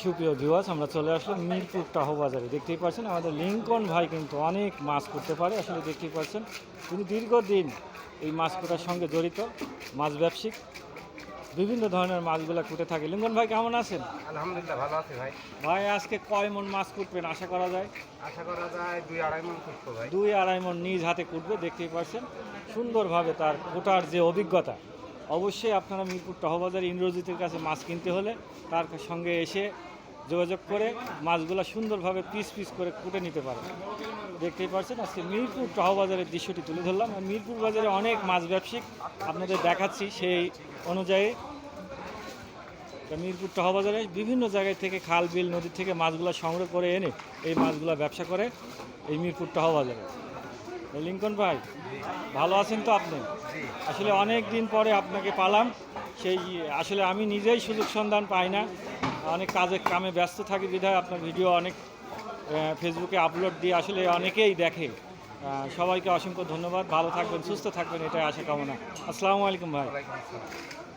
সুপ্রিয় ভিউয়ার্স, আমরা চলে আসলাম মিরপুর টাহ বাজারে। দেখতেই পাচ্ছেন আমাদের লিঙ্কন ভাই কিন্তু অনেক মাছ করতে পারে। আসলে দেখতেই পাচ্ছেন তিনি দীর্ঘদিন এই মাছ কোটার সঙ্গে জড়িত, মাছ ব্যবসায়িক, বিভিন্ন ধরনের মাছগুলা কুটে থাকে। লিঙ্কন ভাই কেমন আছেন? আলহামদুলিল্লাহ ভালো আছি ভাই। ভাই আজকে কয় মন মাছ কুটবেন আশা করা যায়? আশা করা যায় 2-2.5 মণ কুটবো ভাই। 2-2.5 মন নিজ হাতে কুটবে। দেখতেই পাচ্ছেন সুন্দরভাবে তার কোটার যে অভিজ্ঞতা। অবশ্যই আপনারা মিরপুর টাহবাজার ইন্দ্রজিতের কাছে মাছ কিনতে হলে তার সঙ্গে এসে যোগাযোগ করে মাছগুলো সুন্দরভাবে পিস পিস করে কুটে নিতে পারেন। দেখতেই পাচ্ছেন আজকে মিরপুর টাহবাজারের দৃশ্যটি তুলে ধরলাম। আর মিরপুর বাজারে অনেক মাছ ব্যবসায়িক আপনাদের দেখাচ্ছি সেই অনুযায়ী। মিরপুর টাহবাজারে বিভিন্ন জায়গায় থেকে খাল বিল নদী থেকে মাছগুলো সংগ্রহ করে এনে এই মাছগুলো ব্যবসা করে এই মিরপুর টাহবাজারে। লিঙ্কন ভাই ভালো আছেন তো আপনি? আসলে অনেক দিন পরে আপনাকে পালাম। সেই আসলে আমি নিজেই সুযোগ সন্ধান পাই না, অনেক কামে ব্যস্ত থাকি বিধায় আপনার ভিডিও অনেক ফেসবুকে আপলোড দিয়ে আসলে অনেকেই দেখে। সবাইকে অসংখ্য ধন্যবাদ। ভালো থাকবেন, সুস্থ থাকবেন, এটাই আশা কামনা। আসসালামু আলাইকুম ভাই। ওয়ালাইকুম আসসালাম।